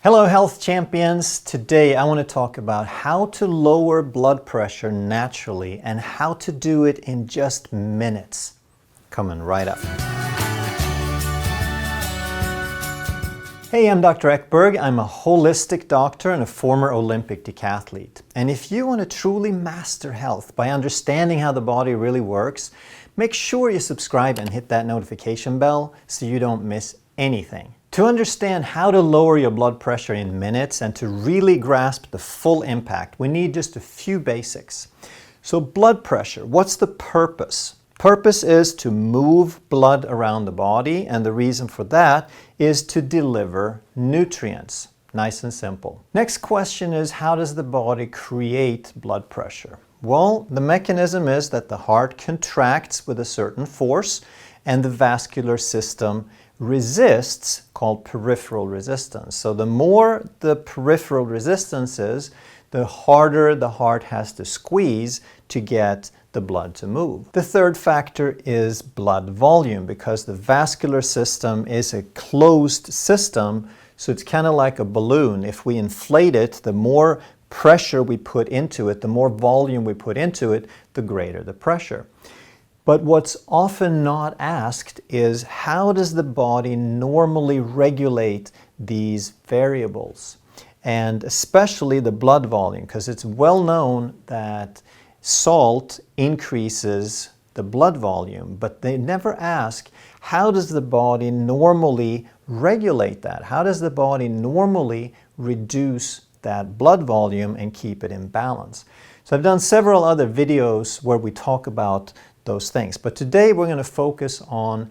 Hello health champions! Today I want to talk about how to lower blood pressure naturally and how to do it in just minutes. Coming right up. Hey, I'm Dr. Ekberg. I'm a holistic doctor and a former Olympic decathlete. And if you want to truly master health by understanding how the body really works, make sure you subscribe and hit that notification bell so you don't miss anything. To understand how to lower your blood pressure in minutes and to really grasp the full impact, we need just a few basics. So blood pressure, what's the purpose? Purpose is to move blood around the body, and the reason for that is to deliver nutrients. Nice and simple. Next question is, how does the body create blood pressure? Well, the mechanism is that the heart contracts with a certain force and the vascular system resists, called peripheral resistance. So the more the peripheral resistance is, the harder the heart has to squeeze to get the blood to move. The third factor is blood volume, because the vascular system is a closed system, so it's kind of like a balloon. If we inflate it, the more pressure we put into it, the more volume we put into it, the greater the pressure. But what's often not asked is, how does the body normally regulate these variables? And especially the blood volume, because it's well known that salt increases the blood volume, but they never ask, how does the body normally regulate that? How does the body normally reduce that blood volume and keep it in balance? So I've done several other videos where we talk about those things, but today we're going to focus on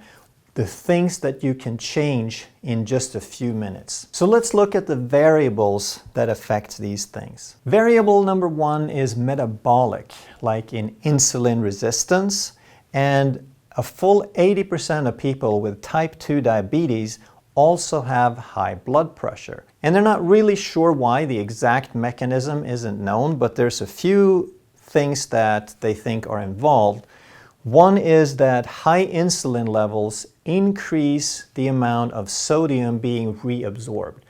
the things that you can change in just a few minutes. So let's look at the variables that affect these things. Variable number one is metabolic, like in insulin resistance, and a full 80% of people with type 2 diabetes also have high blood pressure. And they're not really sure why. The exact mechanism isn't known, but there's a few things that they think are involved. One is that high insulin levels increase the amount of sodium being reabsorbed.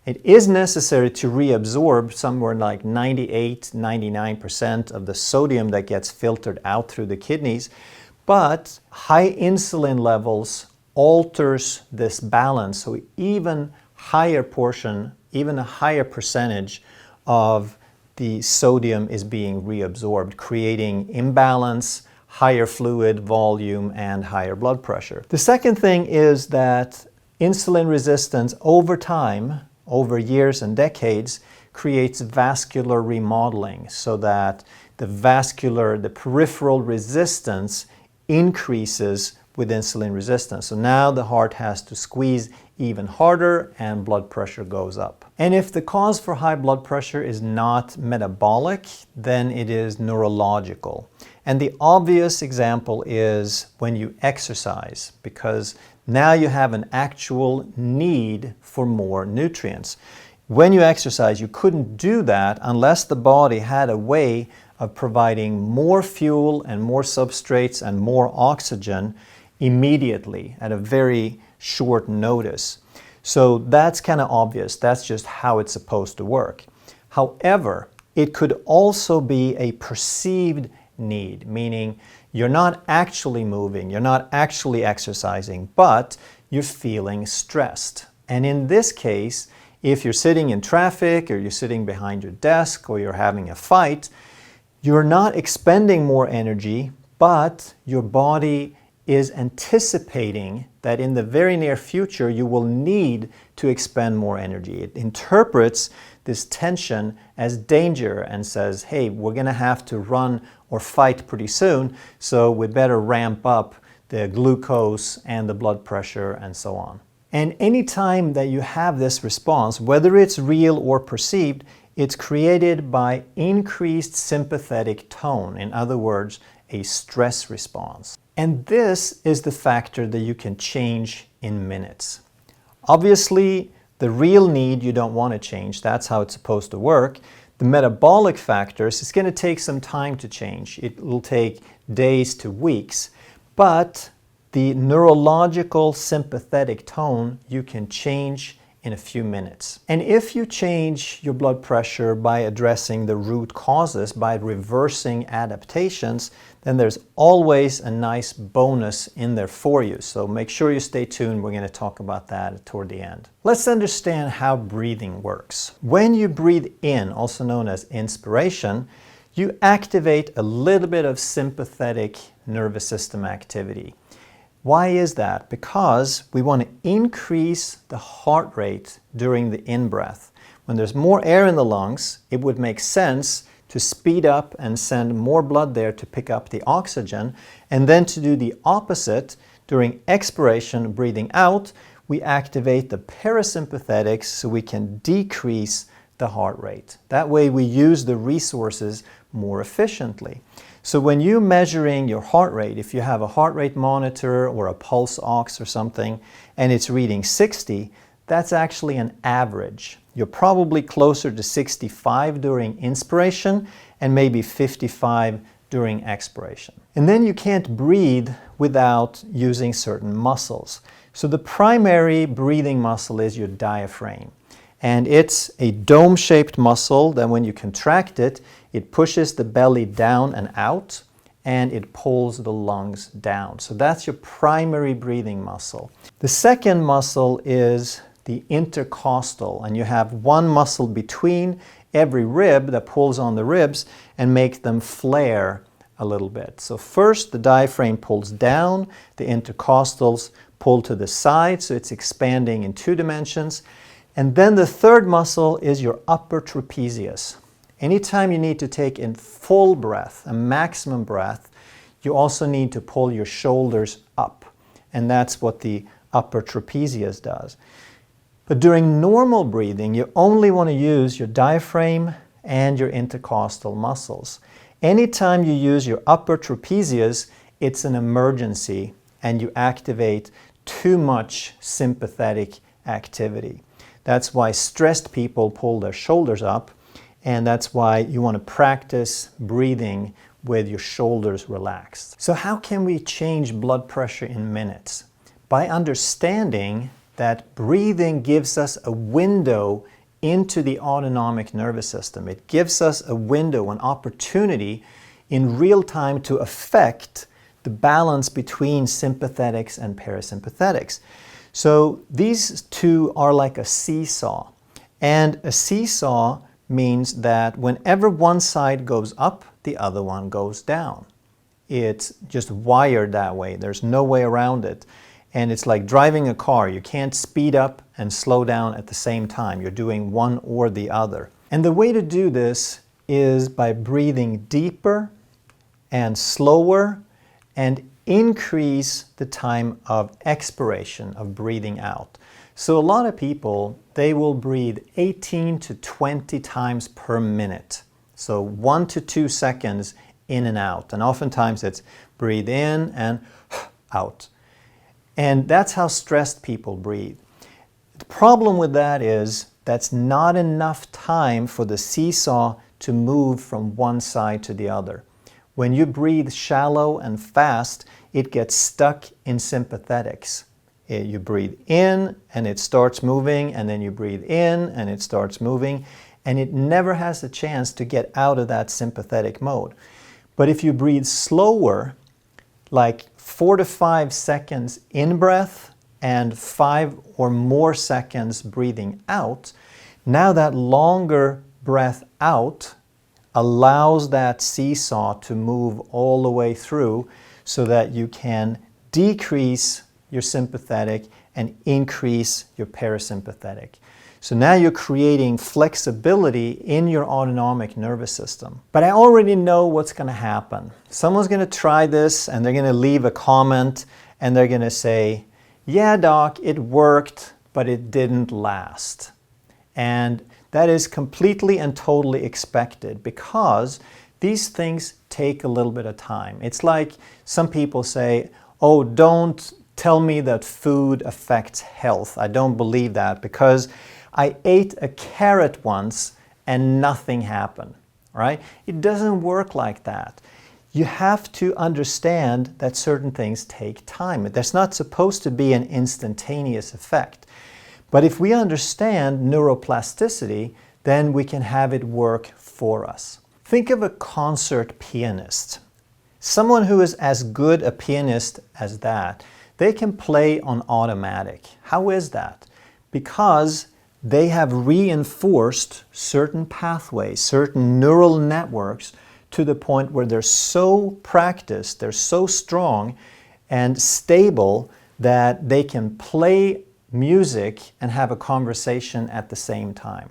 It is necessary to reabsorb somewhere like 98-99% of the sodium that gets filtered out through the kidneys, but high insulin levels alters this balance, so even higher portion, even a higher percentage of the sodium is being reabsorbed, creating imbalance, higher fluid volume, and higher blood pressure. The second thing is that insulin resistance over time, over years and decades, creates vascular remodeling, so that the peripheral resistance increases with insulin resistance. So now the heart has to squeeze even harder and blood pressure goes up. And if the cause for high blood pressure is not metabolic, then it is neurological. And the obvious example is when you exercise, because now you have an actual need for more nutrients. When you exercise, you couldn't do that unless the body had a way of providing more fuel and more substrates and more oxygen immediately at a very short notice. So that's kind of obvious. That's just how it's supposed to work. However, it could also be a perceived need, meaning you're not actually moving, you're not actually exercising, but you're feeling stressed. And in this case, if you're sitting in traffic or you're sitting behind your desk or you're having a fight, you're not expending more energy, but your body is anticipating that in the very near future you will need to expend more energy. It interprets this tension as danger and says, hey, we're going to have to run or fight pretty soon, so we better ramp up the glucose and the blood pressure and so on. And anytime that you have this response, whether it's real or perceived, it's created by increased sympathetic tone. In other words, a stress response. And this is the factor that you can change in minutes. Obviously, the real need you don't want to change. That's how it's supposed to work. The metabolic factors, it's going to take some time to change. It will take days to weeks. But the neurological sympathetic tone you can change in a few minutes. And if you change your blood pressure by addressing the root causes, by reversing adaptations, then there's always a nice bonus in there for you. So make sure you stay tuned. We're going to talk about that toward the end. Let's understand how breathing works. When you breathe in, also known as inspiration, you activate a little bit of sympathetic nervous system activity. Why is that? Because we want to increase the heart rate during the in-breath. When there's more air in the lungs, it would make sense to speed up and send more blood there to pick up the oxygen, and then to do the opposite. During expiration, breathing out, we activate the parasympathetics so we can decrease the heart rate. That way we use the resources more efficiently. So when you're measuring your heart rate, if you have a heart rate monitor or a pulse ox or something, and it's reading 60, that's actually an average. You're probably closer to 65 during inspiration and maybe 55 during expiration. And then you can't breathe without using certain muscles. So the primary breathing muscle is your diaphragm. And it's a dome-shaped muscle that when you contract it, it pushes the belly down and out, and it pulls the lungs down. So that's your primary breathing muscle. The second muscle is the intercostal, and you have one muscle between every rib that pulls on the ribs and makes them flare a little bit. So first the diaphragm pulls down, the intercostals pull to the side, so it's expanding in 2 dimensions. And then the third muscle is your upper trapezius. Anytime you need to take in full breath, a maximum breath, you also need to pull your shoulders up. And that's what the upper trapezius does. But during normal breathing, you only want to use your diaphragm and your intercostal muscles. Anytime you use your upper trapezius, it's an emergency and you activate too much sympathetic activity. That's why stressed people pull their shoulders up, and that's why you want to practice breathing with your shoulders relaxed. So how can we change blood pressure in minutes? By understanding that breathing gives us a window into the autonomic nervous system. It gives us a window, an opportunity in real time to affect the balance between sympathetics and parasympathetics. So these two are like a seesaw. And a seesaw means that whenever one side goes up, the other one goes down. It's just wired that way. There's no way around it. And it's like driving a car. You can't speed up and slow down at the same time. You're doing one or the other. And the way to do this is by breathing deeper and slower and increase the time of expiration, of breathing out. So a lot of people, they will breathe 18 to 20 times per minute. So 1 to 2 seconds in and out. And oftentimes it's breathe in and out. And that's how stressed people breathe. The problem with that is that's not enough time for the seesaw to move from one side to the other. When you breathe shallow and fast, it gets stuck in sympathetics. You breathe in and it starts moving, and then you breathe in and it starts moving, and it never has a chance to get out of that sympathetic mode. But if you breathe slower, like 4 to 5 seconds in breath and 5 or more seconds breathing out, now that longer breath out allows that seesaw to move all the way through so that you can decrease your sympathetic and increase your parasympathetic. So now you're creating flexibility in your autonomic nervous system. But I already know what's going to happen. Someone's going to try this and they're going to leave a comment and they're going to say, yeah, doc, it worked, but it didn't last. And that is completely and totally expected because these things take a little bit of time. It's like some people say, oh, don't tell me that food affects health. I don't believe that because I ate a carrot once and nothing happened, right? It doesn't work like that. You have to understand that certain things take time. There's not supposed to be an instantaneous effect. But if we understand neuroplasticity, then we can have it work for us. Think of a concert pianist. Someone who is as good a pianist as that, they can play on automatic. How is that? Because they have reinforced certain pathways, certain neural networks to the point where they're so practiced, they're so strong and stable that they can play music and have a conversation at the same time.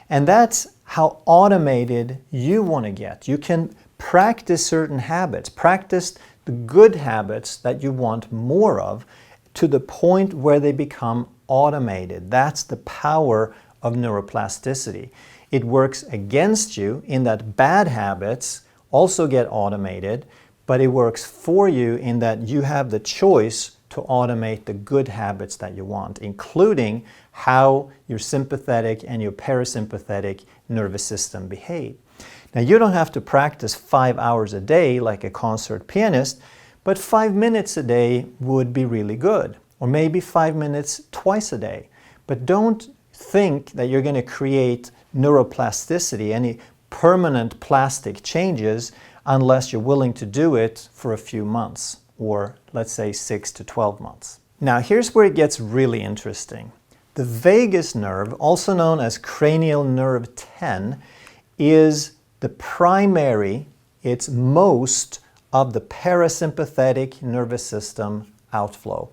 And that's how automated you want to get. You can practice certain habits, practice the good habits that you want more of to the point where they become automated. That's the power of neuroplasticity. It works against you in that bad habits also get automated, but it works for you in that you have the choice to automate the good habits that you want, including how your sympathetic and your parasympathetic nervous system behave. Now, you don't have to practice 5 hours a day like a concert pianist, but 5 minutes a day would be really good, or maybe 5 minutes twice a day. But don't think that you're going to create neuroplasticity, any permanent plastic changes, unless you're willing to do it for a few months, or let's say 6 to 12 months. Now, here's where it gets really interesting. The vagus nerve, also known as cranial nerve 10, is the primary, it's most of the parasympathetic nervous system outflow.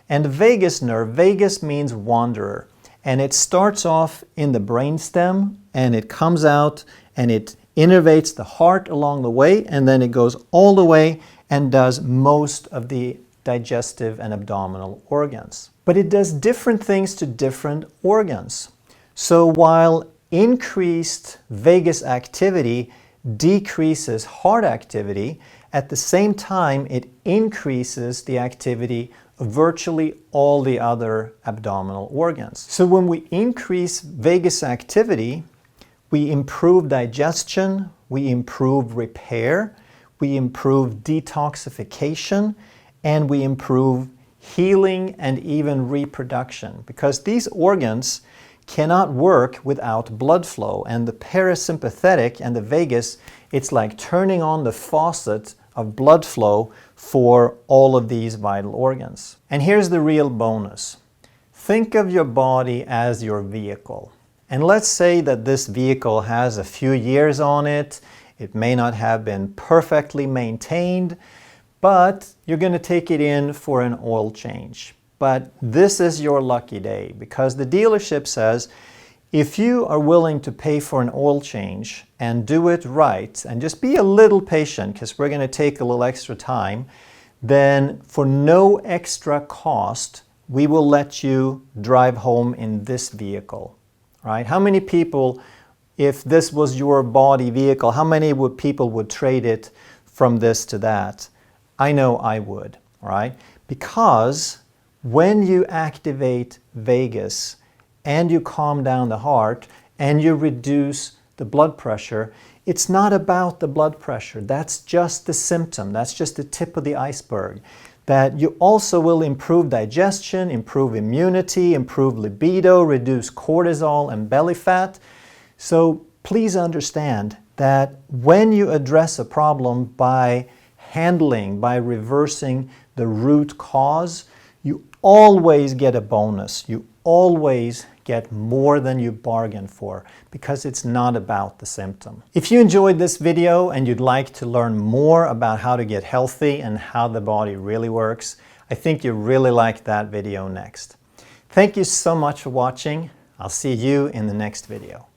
And the vagus nerve, vagus means wanderer, and it starts off in the brainstem and it comes out and it innervates the heart along the way, and then it goes all the way and does most of the digestive and abdominal organs. But it does different things to different organs. So while increased vagus activity decreases heart activity, at the same time it increases the activity of virtually all the other abdominal organs. So when we increase vagus activity, we improve digestion, we improve repair, we improve detoxification, and we improve healing and even reproduction, because these organs cannot work without blood flow. And the parasympathetic and the vagus, it's like turning on the faucet of blood flow for all of these vital organs. And here's the real bonus. Think of your body as your vehicle. And let's say that this vehicle has a few years on it. It may not have been perfectly maintained, but you're going to take it in for an oil change. But this is your lucky day, because the dealership says, if you are willing to pay for an oil change and do it right, and just be a little patient because we're going to take a little extra time, then for no extra cost, we will let you drive home in this vehicle. Right? How many people, if this was your body vehicle, how many people would trade it from this to that? I know I would, right? Because when you activate vagus and you calm down the heart and you reduce the blood pressure, it's not about the blood pressure. That's just the symptom. That's just the tip of the iceberg. That you also will improve digestion, improve immunity, improve libido, reduce cortisol and belly fat. So please understand that when you address a problem by handling, by reversing the root cause, you always get a bonus. You always get more than you bargained for, because it's not about the symptom. If you enjoyed this video and you'd like to learn more about how to get healthy and how the body really works, I think you really like that video next. Thank you so much for watching. I'll see you in the next video.